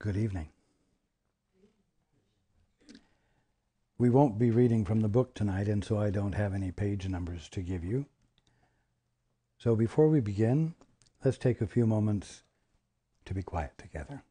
Good evening. We won't be reading from the book tonight, and so I don't have any page numbers to give you. So before we begin, let's take a few moments to be quiet together.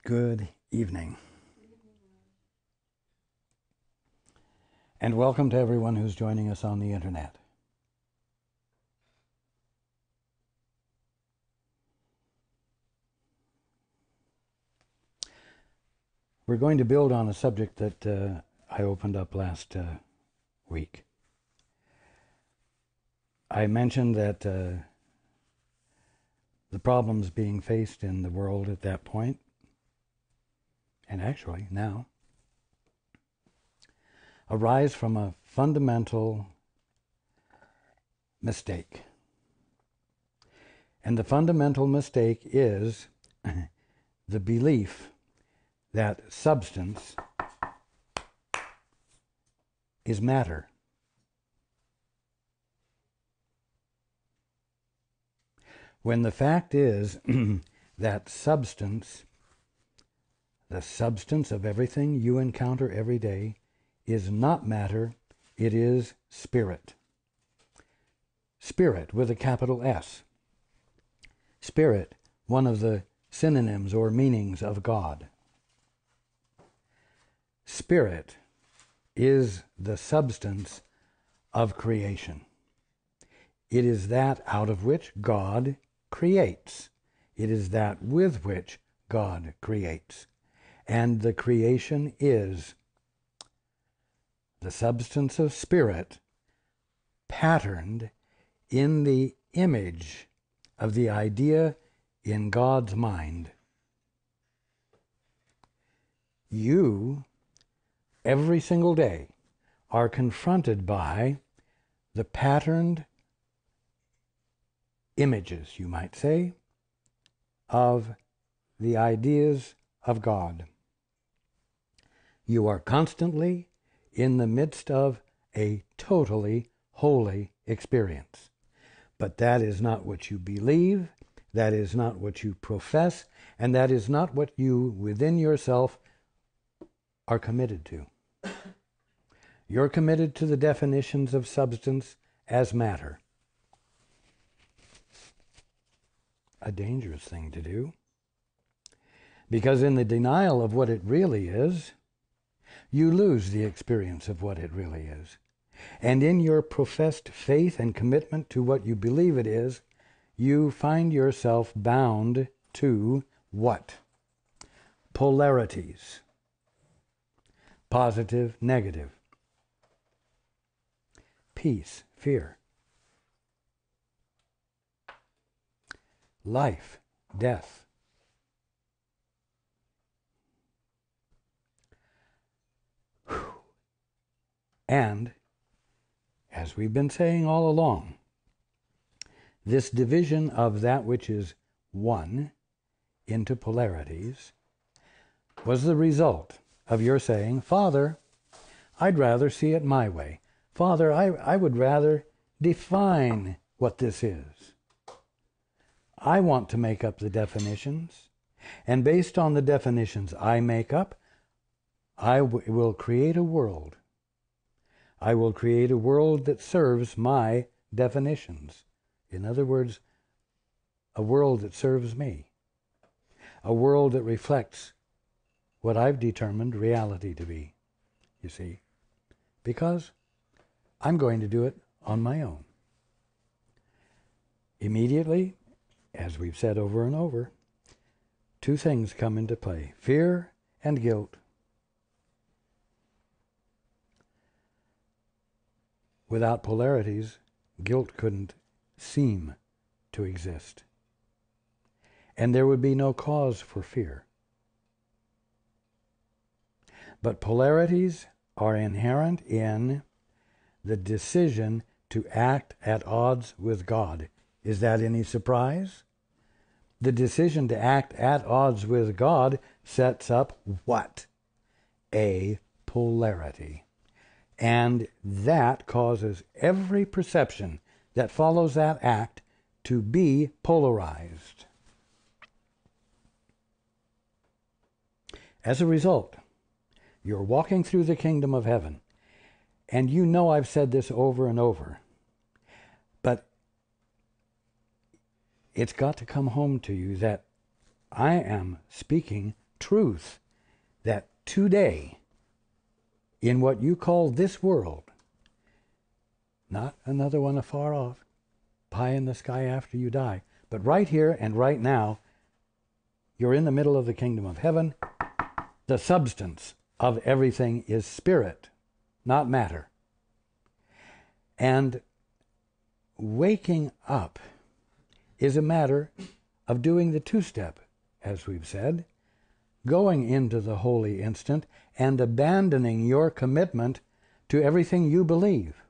Good evening. And welcome to everyone who's joining us on the internet. We're going to build on a subject that I opened up last week. I mentioned that the problems being faced in the world at that point, and actually now, arise from a fundamental mistake. And the fundamental mistake is the belief that substance is matter. when the fact is that substance, the substance of everything you encounter every day, is not matter, it is spirit. Spirit with a capital S. Spirit, one of the synonyms or meanings of God. Spirit is the substance of creation. It is that out of which God creates. It is that with which God creates. And the creation is the substance of spirit patterned in the image of the idea in God's mind. You, every single day, are confronted by the patterned images, you might say, of the ideas of God. You are constantly in the midst of a totally holy experience. But that is not what you believe, that is not what you profess, and that is not what you, within yourself, are committed to. You're committed to the definitions of substance as matter. A dangerous thing to do. Because in the denial of what it really is, you lose the experience of what it really is. And in your professed faith and commitment to what you believe it is, you find yourself bound to what? Polarities. Positive, negative. Peace, fear. Life, death. And, as we've been saying all along, this division of that which is one into polarities was the result of your saying, Father, I'd rather see it my way. Father, I would rather define what this is. I want to make up the definitions, and based on the definitions I make up, I will create a world. I will create a world that serves my definitions. In other words, a world that serves me. A world that reflects what I've determined reality to be, you see. Because I'm going to do it on my own. Immediately, as we've said over and over, two things come into play: fear and guilt. Without polarities, guilt couldn't seem to exist. And there would be no cause for fear. But polarities are inherent in the decision to act at odds with God. Is that any surprise? The decision to act at odds with God sets up what? A polarity. And that causes every perception that follows that act to be polarized. As a result, you're walking through the kingdom of heaven, and you know I've said this over and over, but it's got to come home to you that I am speaking truth, that today, in what you call this world, not another one afar off, pie in the sky after you die, but right here and right now, you're in the middle of the kingdom of heaven. The substance of everything is spirit, not matter. And waking up is a matter of doing the two-step, as we've said, going into the holy instant and abandoning your commitment to everything you believe.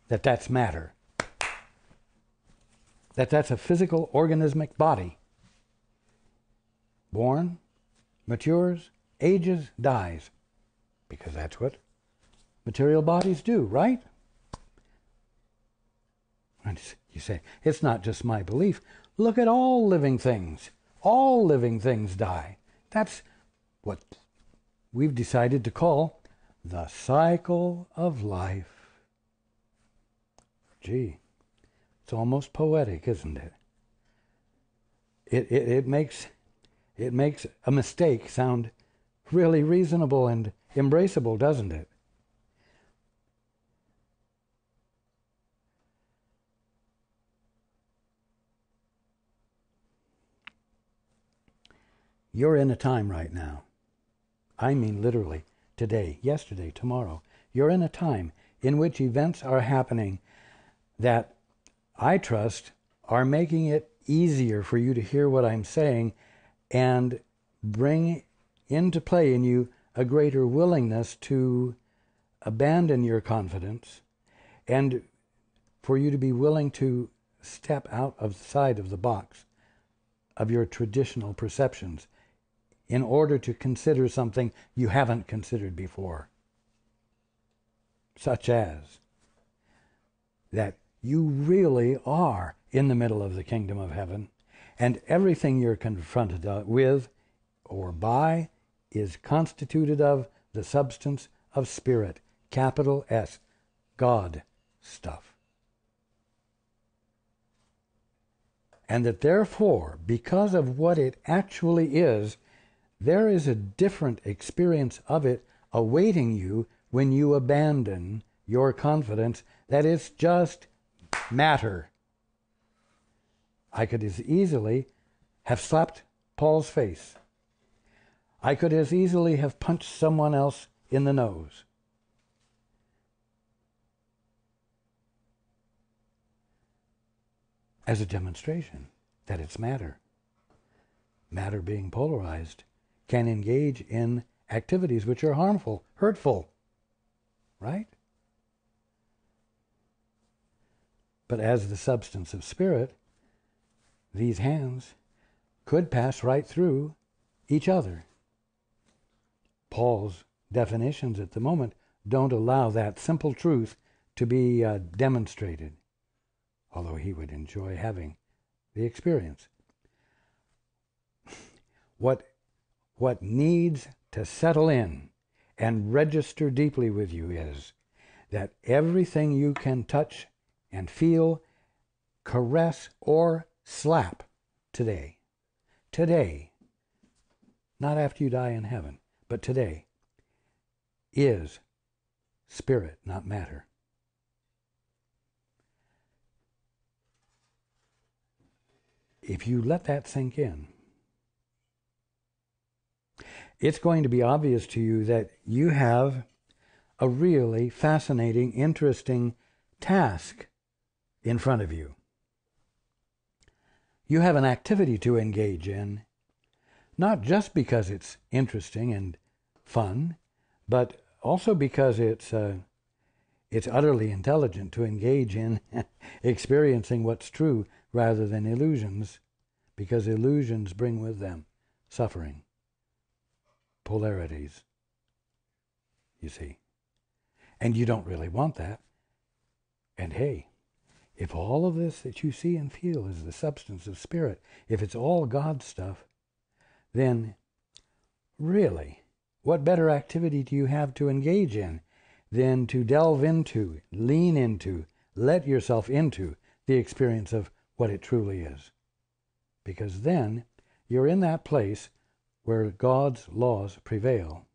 That's matter. That's a physical organismic body. Born, matures, ages, dies. Because that's what material bodies do, right? And you say, it's not just my belief. Look at all living things. All living things die. That's what we've decided to call the cycle of life. Gee, it's almost poetic, isn't it? It makes a mistake sound really reasonable and embraceable, doesn't it? You're in a time right now. I mean literally today, yesterday, tomorrow. You're in a time in which events are happening that I trust are making it easier for you to hear what I'm saying and bring into play in you a greater willingness to abandon your confidence and for you to be willing to step outside of the box of your traditional perceptions in order to consider something you haven't considered before, such as that you really are in the middle of the kingdom of heaven, and everything you're confronted with or by is constituted of the substance of spirit, capital S, God stuff. And that therefore, because of what it actually is, there is a different experience of it awaiting you when you abandon your confidence that it's just matter. I could as easily have slapped Paul's face. I could as easily have punched someone else in the nose. As a demonstration that it's matter. Matter being polarized can engage in activities which are harmful, hurtful, right? But as the substance of spirit, these hands could pass right through each other. Paul's definitions at the moment don't allow that simple truth to be demonstrated, although he would enjoy having the experience. What needs to settle in and register deeply with you is that everything you can touch and feel, caress, or slap today, not after you die in heaven, but today, is spirit, not matter. If you let that sink in, it's going to be obvious to you that you have a really fascinating, interesting task in front of you. You have an activity to engage in, not just because it's interesting and fun, but also because it's utterly intelligent to engage in experiencing what's true rather than illusions, because illusions bring with them suffering, polarities, you see. And you don't really want that. And hey, if all of this that you see and feel is the substance of spirit, if it's all God stuff, then really, what better activity do you have to engage in than to delve into, lean into, let yourself into the experience of what it truly is? Because then you're in that place where God's laws prevail.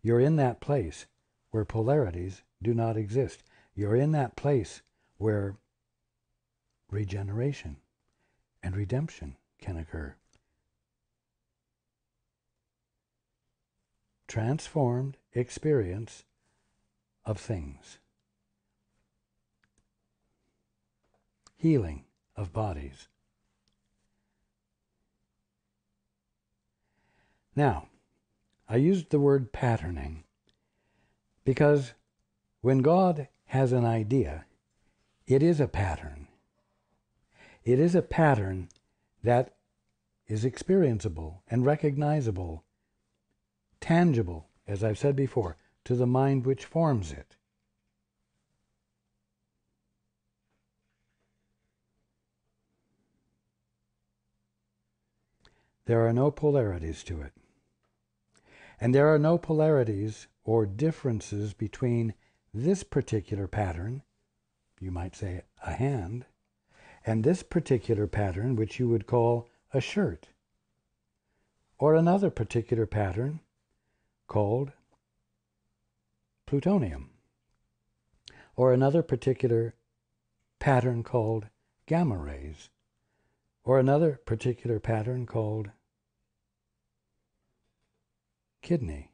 You're in that place where polarities do not exist. You're in that place where regeneration and redemption can occur. Transformed experience of things. Healing of bodies. Now, I used the word patterning because when God has an idea, it is a pattern. It is a pattern that is experienceable and recognizable, tangible, as I've said before, to the mind which forms it. there are no polarities to it. And there are no polarities or differences between this particular pattern, you might say a hand, and this particular pattern, which you would call a shirt, or another particular pattern called plutonium, or another particular pattern called gamma rays, or another particular pattern called kidney.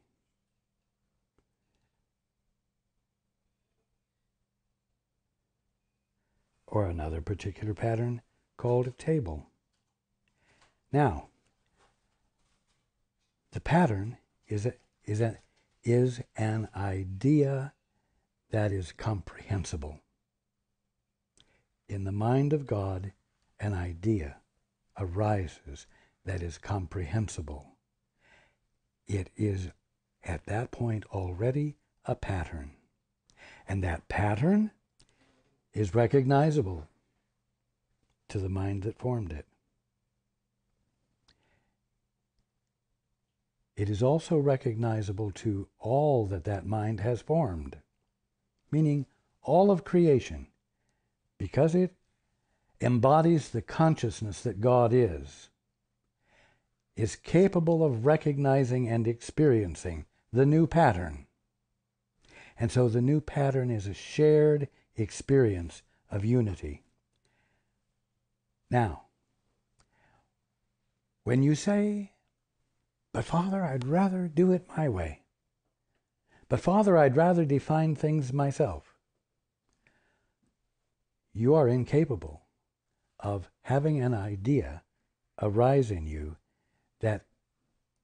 Or another particular pattern called table. Now, the pattern is an idea that is comprehensible. In the mind of God, an idea arises that is comprehensible. It is at that point already a pattern. And that pattern is recognizable to the mind that formed it. It is also recognizable to all that mind has formed, meaning all of creation, because it embodies the consciousness that God is capable of recognizing and experiencing the new pattern. And so the new pattern is a shared experience of unity. Now, when you say, "But Father, I'd rather do it my way. But Father, I'd rather define things myself," you are incapable of having an idea arise in you that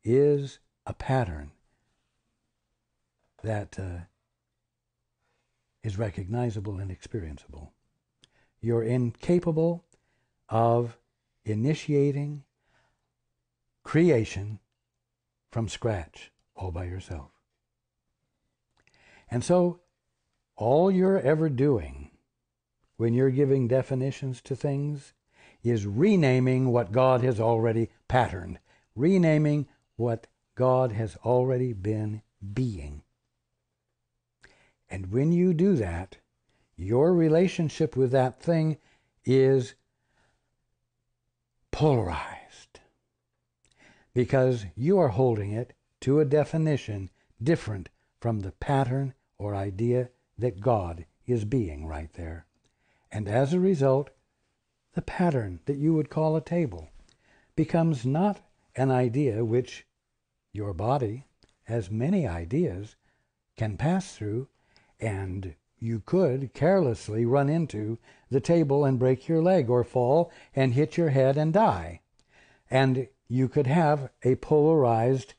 is a pattern that is recognizable and experienceable. You're incapable of initiating creation from scratch all by yourself. And so all you're ever doing when you're giving definitions to things is renaming what God has already patterned, renaming what God has already been being. And when you do that, your relationship with that thing is polarized, because you are holding it to a definition different from the pattern or idea that God is being right there. And as a result, the pattern that you would call a table becomes not an idea which your body, as many ideas, can pass through, and you could carelessly run into the table and break your leg, or fall and hit your head and die. And you could have a polarized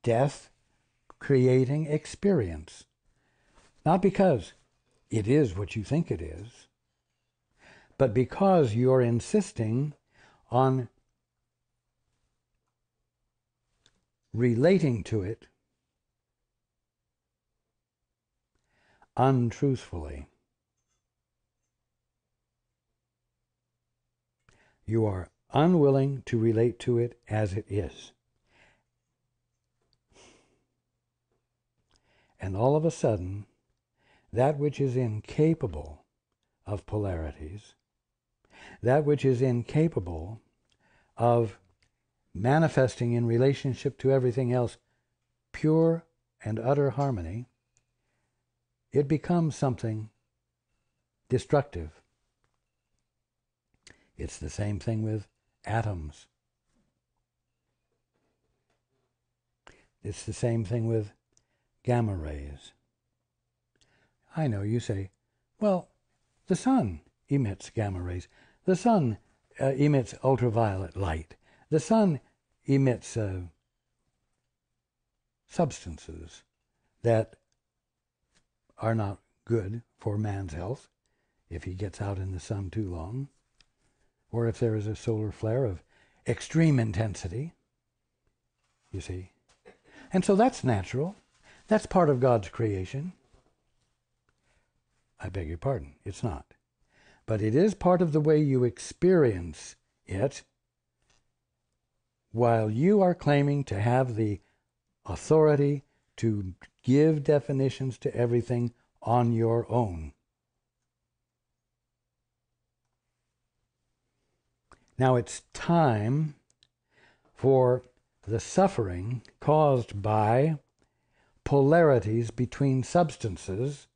death-creating experience. Not because it is what you think it is, but because you're insisting on relating to it untruthfully. You are unwilling to relate to it as it is. And all of a sudden, that which is incapable of polarities, that which is incapable of manifesting in relationship to everything else pure and utter harmony, it becomes something destructive. It's the same thing with atoms. It's the same thing with gamma rays. I know you say, well, the sun emits gamma rays. The sun emits ultraviolet light. The sun emits substances that are not good for man's health if he gets out in the sun too long, or if there is a solar flare of extreme intensity, you see. And so that's natural. That's part of God's creation. I beg your pardon, it's not. But it is part of the way you experience it while you are claiming to have the authority to give definitions to everything on your own. Now it's time for the suffering caused by polarities between substances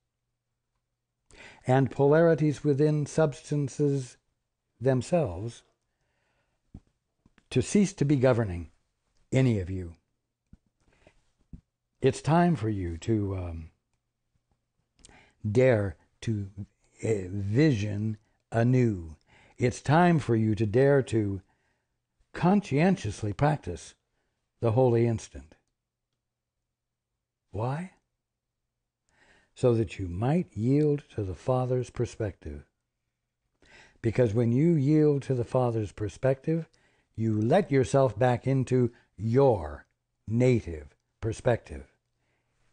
and polarities within substances themselves to cease to be governing any of you. It's time for you to dare to vision anew. It's time for you to dare to conscientiously practice the holy instant. Why? So that you might yield to the Father's perspective. Because when you yield to the Father's perspective, you let yourself back into your native perspective.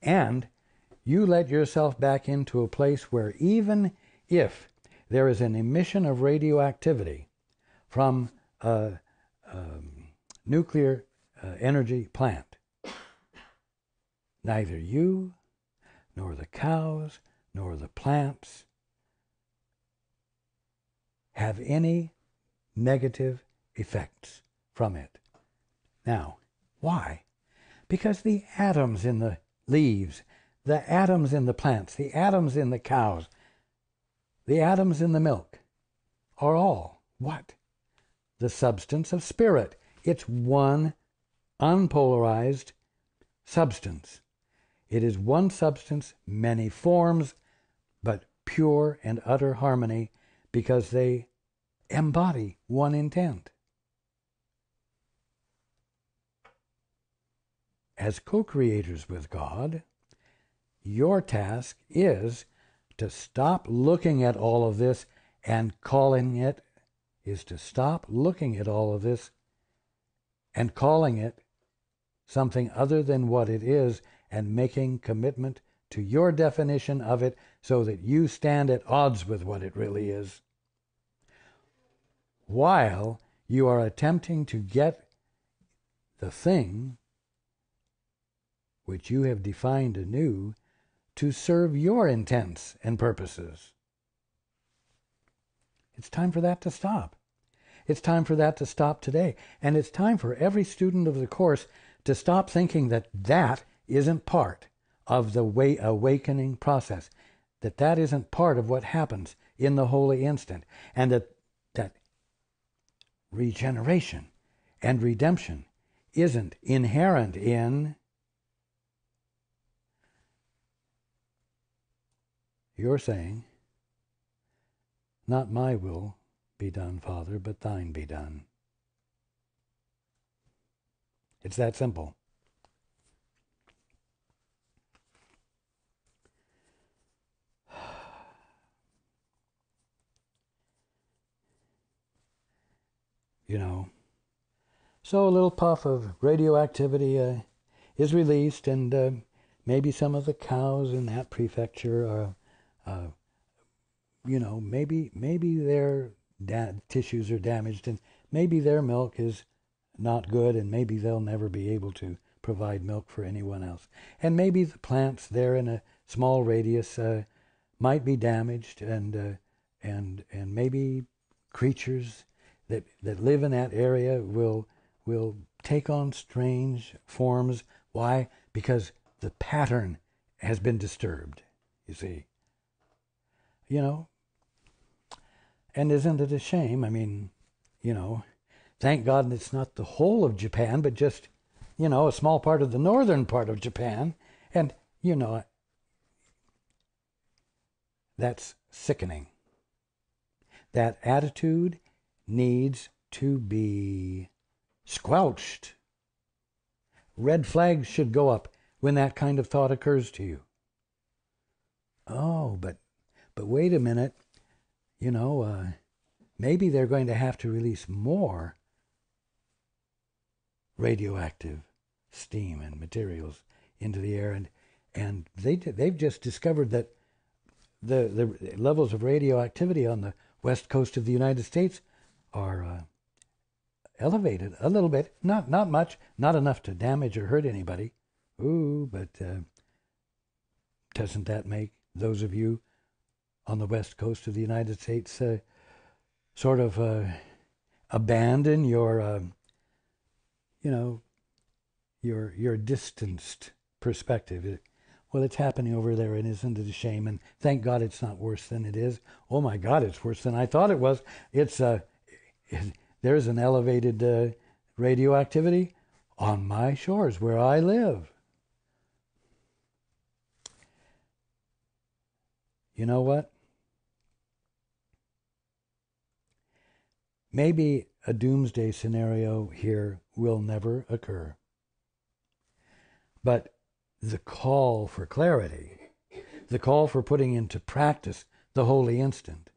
And you let yourself back into a place where even if there is an emission of radioactivity from a nuclear energy plant, neither you, nor the cows, nor the plants have any negative effects from it. Now, why? Because the atoms in the leaves, the atoms in the plants, the atoms in the cows, the atoms in the milk are all what? The substance of spirit. It's one unpolarized substance. It is one substance, many forms, but pure and utter harmony because they embody one intent. As co-creators with God, your task is to stop looking at all of this and calling it, something other than what it is, and making commitment to your definition of it so that you stand at odds with what it really is, while you are attempting to get the thing which you have defined anew to serve your intents and purposes. It's time for that to stop. It's time for that to stop today. And it's time for every student of the course to stop thinking that that isn't part of the awakening process, that isn't part of what happens in the holy instant, and that regeneration and redemption isn't inherent in you're saying, not my will be done, Father, but thine be done. It's that simple. So a little puff of radioactivity is released, and maybe some of the cows in that prefecture are, maybe their tissues are damaged, and maybe their milk is not good, and maybe they'll never be able to provide milk for anyone else. And maybe the plants there in a small radius might be damaged, and maybe creatures that live in that area will take on strange forms. Why? Because the pattern has been disturbed, you see. And isn't it a shame? I mean, thank God it's not the whole of Japan, but just, a small part of the northern part of Japan. And, that's sickening. That attitude needs to be squelched. Red flags should go up when that kind of thought occurs to you. Oh, but wait a minute. Maybe they're going to have to release more radioactive steam and materials into the air, and they've just discovered that the levels of radioactivity on the west coast of the United States are elevated a little bit, not much, not enough to damage or hurt anybody. Ooh, but doesn't that make those of you on the west coast of the United States sort of abandon your, your distanced perspective? Well, it's happening over there, and isn't it a shame? And thank God it's not worse than it is. Oh my God, it's worse than I thought it was. There's an elevated radioactivity on my shores where I live. You know what? Maybe a doomsday scenario here will never occur. But the call for clarity, the call for putting into practice the holy instant,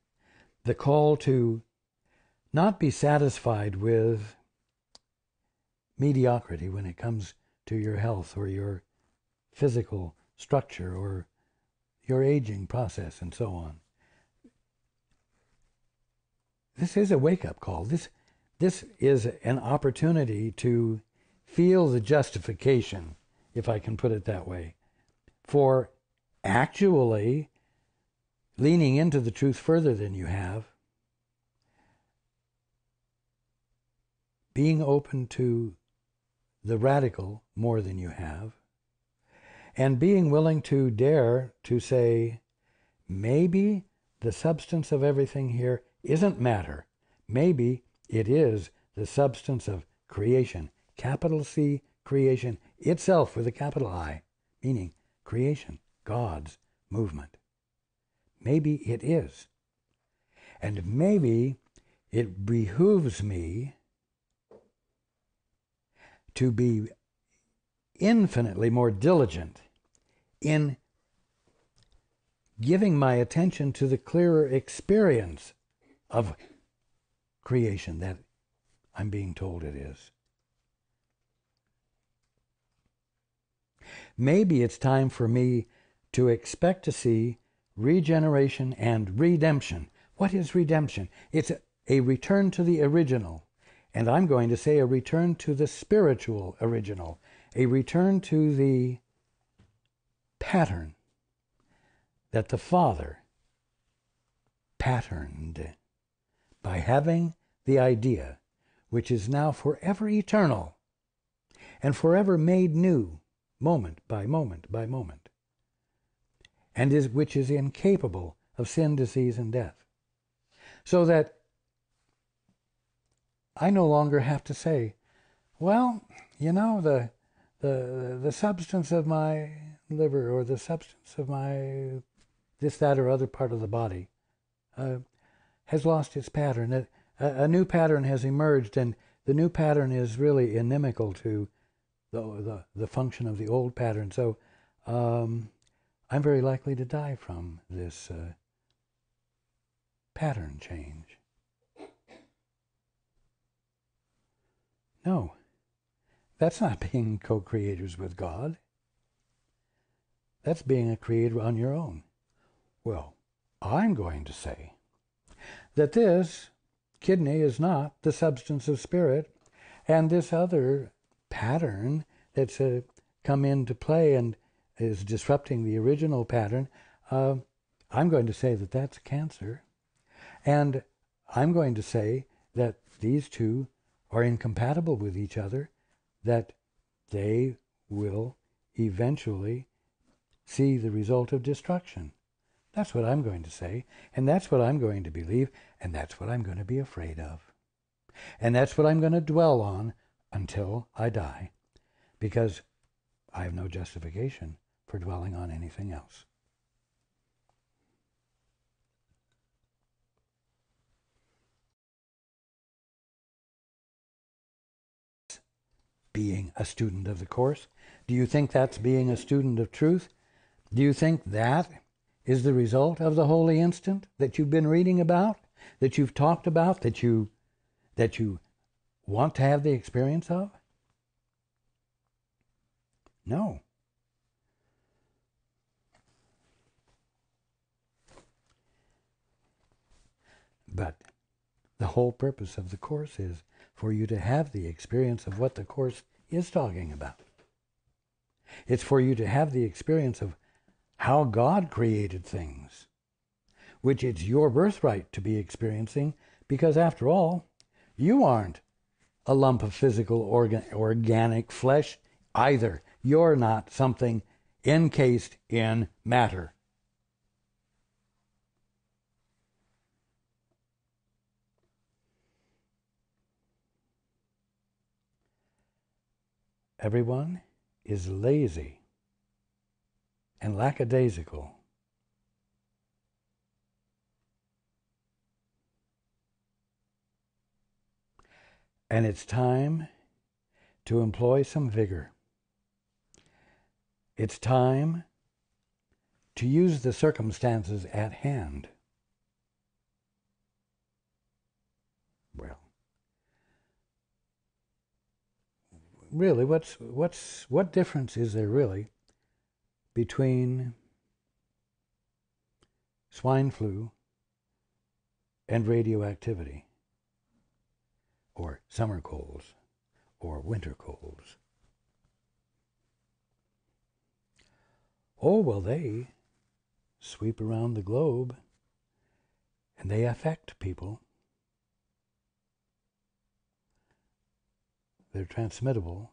the call to not be satisfied with mediocrity when it comes to your health or your physical structure or your aging process and so on. This is a wake-up call. This is an opportunity to feel the justification, if I can put it that way, for actually leaning into the truth further than you have, being open to the radical more than you have, and being willing to dare to say, maybe the substance of everything here isn't matter. Maybe it is the substance of creation, capital C, creation itself with a capital I, meaning creation, God's movement. Maybe it is. And maybe it behooves me to be infinitely more diligent in giving my attention to the clearer experience of creation that I'm being told it is. Maybe it's time for me to expect to see regeneration and redemption. What is redemption? It's a return to the original. And I'm going to say a return to the spiritual original. A return to the pattern that the Father patterned by having the idea, which is now forever eternal and forever made new, moment by moment by moment, and which is incapable of sin, disease, and death. So that I no longer have to say, well, the substance of my liver or the substance of my this, that, or other part of the body has lost its pattern. A new pattern has emerged, and the new pattern is really inimical to the function of the old pattern. So I'm very likely to die from this pattern change. No, that's not being co-creators with God. That's being a creator on your own. Well, I'm going to say that this kidney is not the substance of spirit, and this other pattern that's come into play and is disrupting the original pattern, I'm going to say that that's cancer. And I'm going to say that these two are incompatible with each other, that they will eventually see the result of destruction. That's what I'm going to say, and that's what I'm going to believe, and that's what I'm going to be afraid of. And that's what I'm going to dwell on until I die, because I have no justification for dwelling on anything else. Being a student of the course. Do you think that's being a student of truth? Do you think that is the result of the holy instant that you've been reading about, that you've talked about, that you want to have the experience of? No. But The whole purpose of the Course is for you to have the experience of what the Course is talking about. It's for you to have the experience of how God created things, which it's your birthright to be experiencing, because after all, you aren't a lump of physical organic flesh either. You're not something encased in matter. Everyone is lazy and lackadaisical. And it's time to employ some vigor. It's time to use the circumstances at hand. Well, really, what difference is there really between swine flu and radioactivity, or summer colds, or winter colds? Oh, well, they sweep around the globe and they affect people. They're transmittable.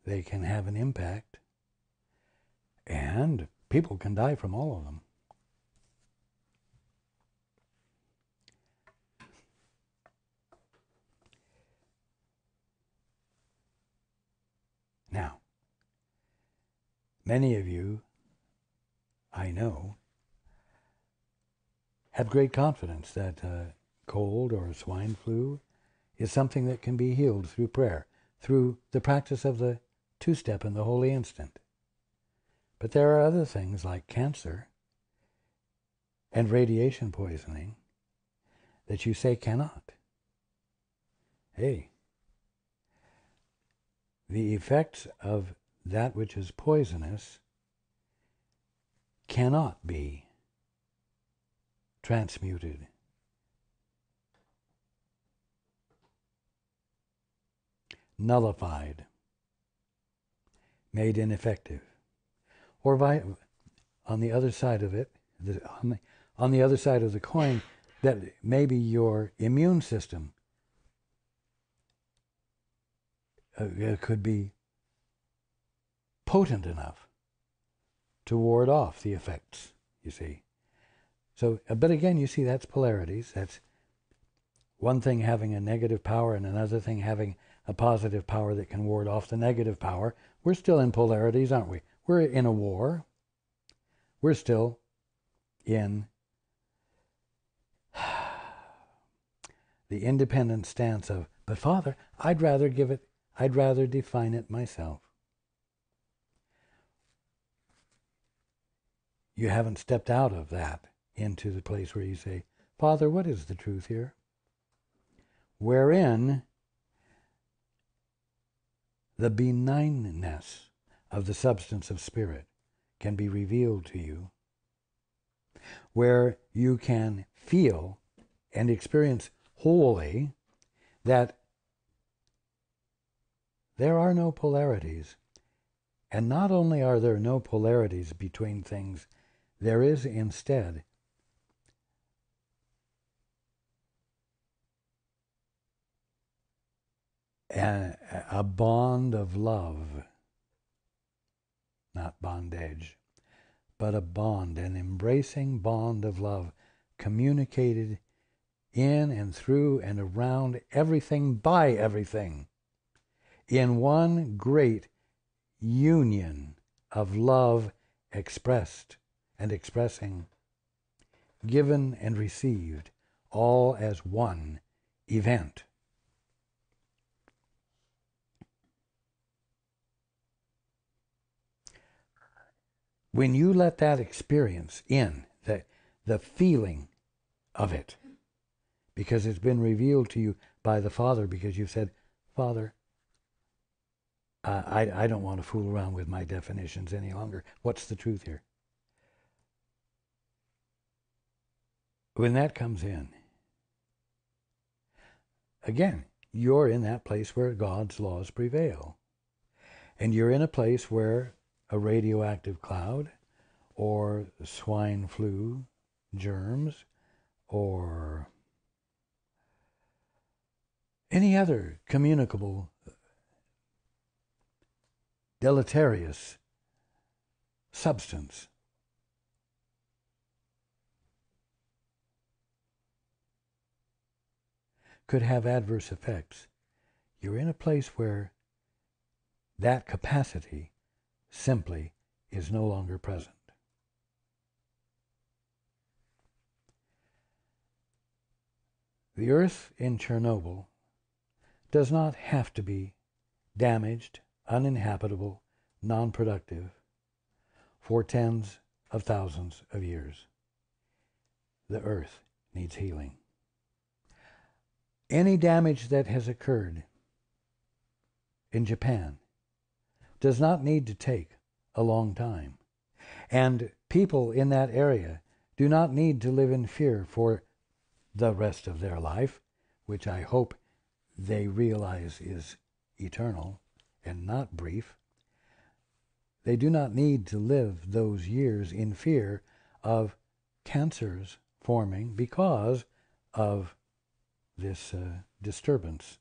They can have an impact, and people can die from all of them. Now, many of you, I know, have great confidence that cold or swine flu is something that can be healed through prayer, through the practice of the two-step and the holy instant. But there are other things like cancer and radiation poisoning that you say cannot. Hey, the effects of that which is poisonous cannot be transmuted, nullified, made ineffective. Or on the other side of it, on the other side of the coin, that maybe your immune system could be potent enough to ward off the effects, you see. So, but again, you see, that's polarities. That's one thing having a negative power and another thing having a positive power that can ward off the negative power. We're still in polarities, aren't we? We're in a war. We're still in the independent stance of, but Father, I'd rather define it myself. You haven't stepped out of that into the place where you say, Father, what is the truth here? Wherein the benignness of the substance of spirit can be revealed to you, where you can feel and experience wholly that there are no polarities. And not only are there no polarities between things, there is instead a bond of love, not bondage, but a bond, an embracing bond of love, communicated in and through and around everything, by everything, in one great union of love expressed and expressing, given and received, all as one event. When you let that experience in, the feeling of it, because it's been revealed to you by the Father, because you've said, Father, I don't want to fool around with my definitions any longer. What's the truth here? when that comes in, again, you're in that place where God's laws prevail. And you're in a place where a radioactive cloud or swine flu germs or any other communicable deleterious substance could have adverse effects. You're in a place where that capacity simply is no longer present. The earth in Chernobyl does not have to be damaged, uninhabitable, non-productive for tens of thousands of years. The earth needs healing. Any damage that has occurred in Japan does not need to take a long time. And people in that area do not need to live in fear for the rest of their life, which I hope they realize is eternal and not brief. They do not need to live those years in fear of cancers forming because of this disturbance.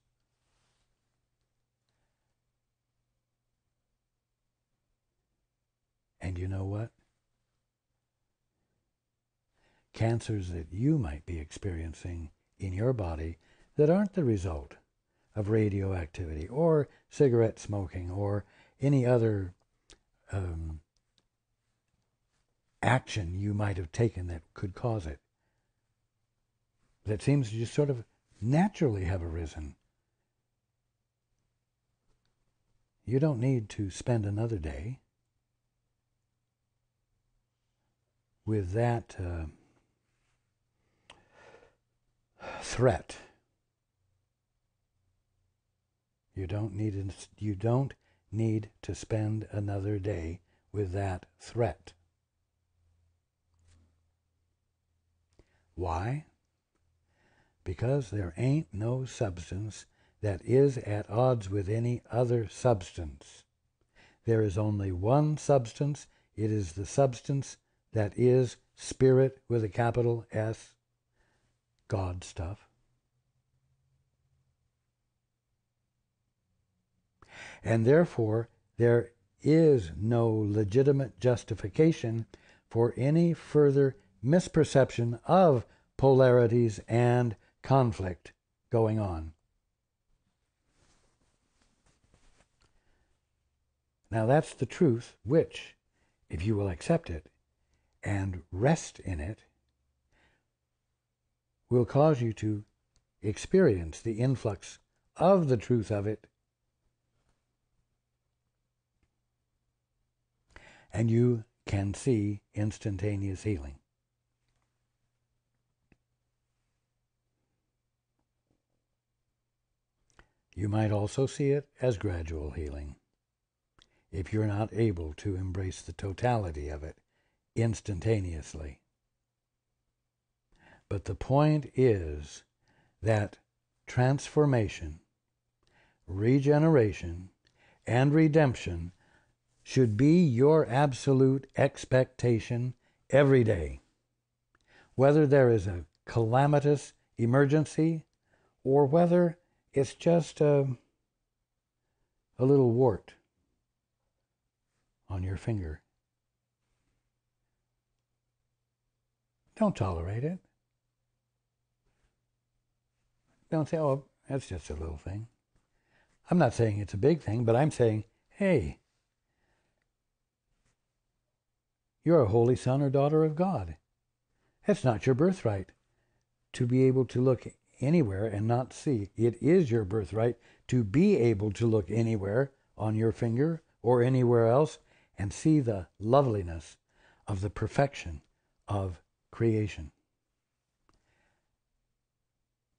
And you know what? Cancers that you might be experiencing in your body that aren't the result of radioactivity or cigarette smoking or any other action you might have taken that could cause it, that seems to just sort of naturally have arisen. You don't need to spend another day with that threat. You don't need to spend another day with that threat. Why? Because there ain't no substance that is at odds with any other substance. There is only one substance. It is the substance that is spirit with a capital S, God stuff. And therefore, there is no legitimate justification for any further misperception of polarities and conflict going on. Now that's the truth which, if you will accept it and rest in it, will cause you to experience the influx of the truth of it, and you can see instantaneous healing. You might also see it as gradual healing, if you're not able to embrace the totality of it instantaneously. But the point is that transformation, regeneration, and redemption should be your absolute expectation every day, whether there is a calamitous emergency or whether it's just a little wart on your finger. Don't tolerate it. Don't say, oh, that's just a little thing. I'm not saying it's a big thing, but I'm saying, hey, you're a holy son or daughter of God. That's not your birthright to be able to look anywhere and not see. It is your birthright to be able to look anywhere on your finger or anywhere else and see the loveliness of the perfection of creation.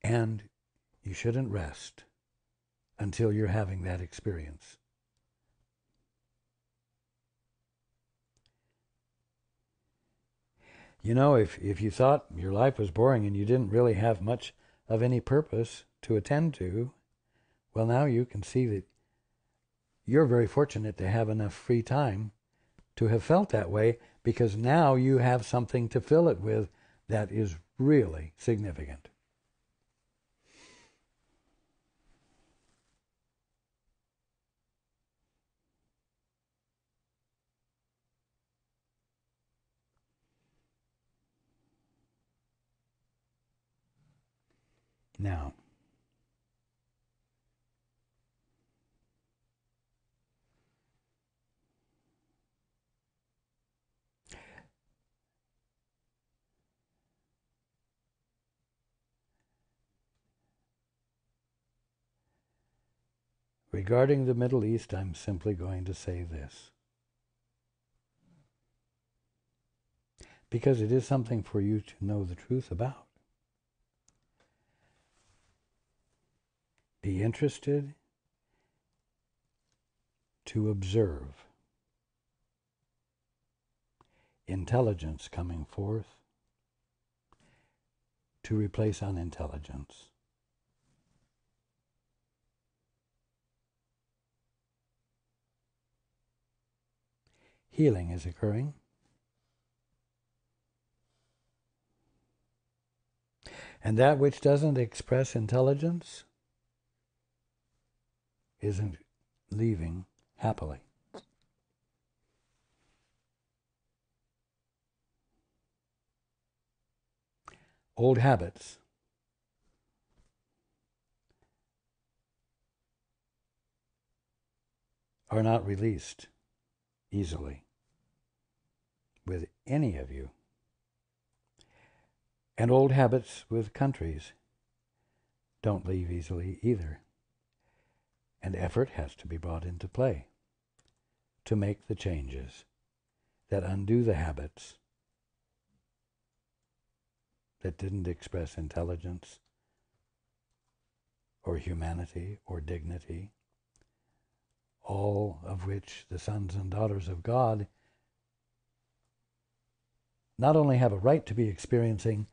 And you shouldn't rest until you're having that experience. You know, if you thought your life was boring and you didn't really have much of any purpose to attend to, well, now you can see that you're very fortunate to have enough free time to have felt that way, because now you have something to fill it with that is really significant. Now, regarding the Middle East, I'm simply going to say this, because it is something for you to know the truth about. Be interested to observe intelligence coming forth to replace unintelligence. Healing is occurring. And that which doesn't express intelligence isn't leaving happily. Old habits are not released easily with any of you. And old habits with countries don't leave easily either. And effort has to be brought into play to make the changes that undo the habits that didn't express intelligence or humanity or dignity, all of which the sons and daughters of God not only have a right to be experiencing,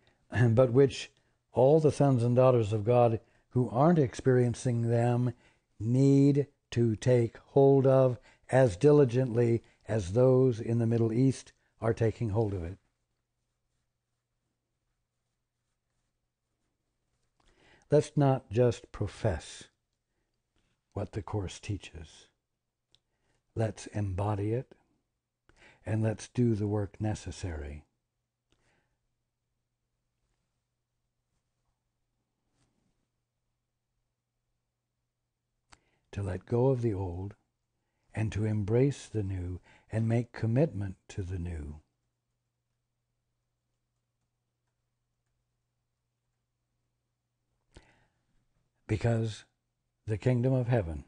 but which all the sons and daughters of God who aren't experiencing them need to take hold of as diligently as those in the Middle East are taking hold of it. Let's not just profess what the Course teaches. Let's embody it, and let's do the work necessary to let go of the old and to embrace the new and make commitment to the new. Because the kingdom of heaven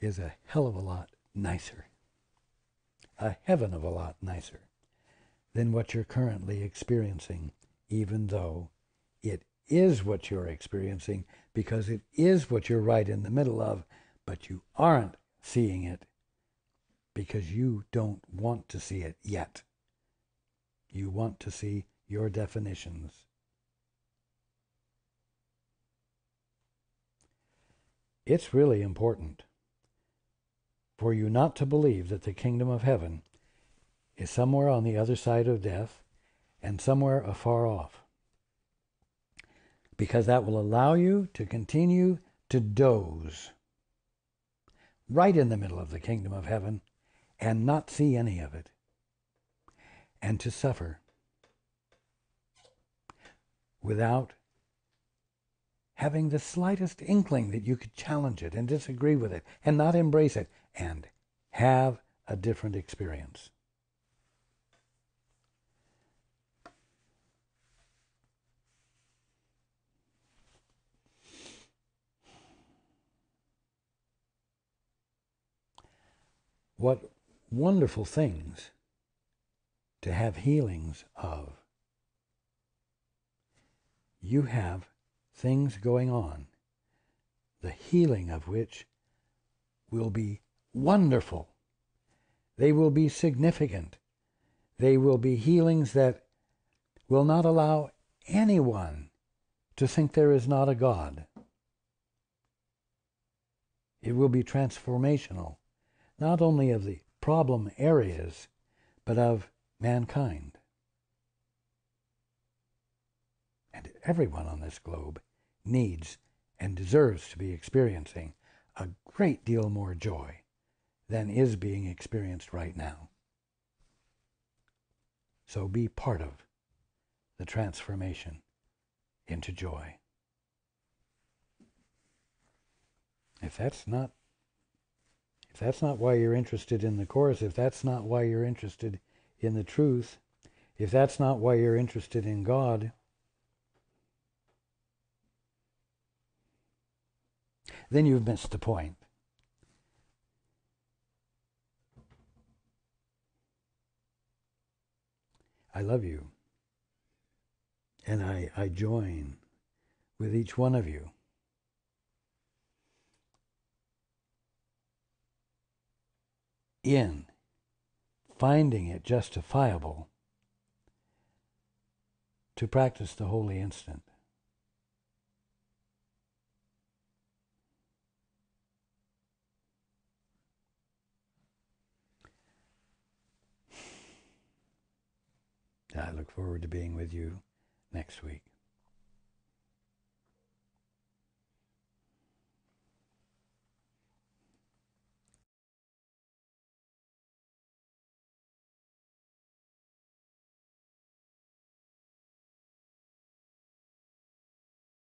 is a hell of a lot nicer, a heaven of a lot nicer than what you're currently experiencing, even though it is what you're experiencing, because it is what you're right in the middle of, but you aren't seeing it because you don't want to see it yet. You want to see your definitions. It's really important for you not to believe that the kingdom of heaven is somewhere on the other side of death and somewhere afar off, because that will allow you to continue to doze right in the middle of the kingdom of heaven and not see any of it, and to suffer without having the slightest inkling that you could challenge it and disagree with it and not embrace it and have a different experience. What wonderful things to have healings of. You have things going on, the healing of which will be wonderful. They will be significant. They will be healings that will not allow anyone to think there is not a God. It will be transformational, not only of the problem areas, but of mankind. And everyone on this globe needs and deserves to be experiencing a great deal more joy than is being experienced right now. So be part of the transformation into joy. If that's not why you're interested in the course, if that's not why you're interested in the truth, if that's not why you're interested in God, then you've missed the point. I love you. And I join with each one of you in finding it justifiable to practice the holy instant. I look forward to being with you next week.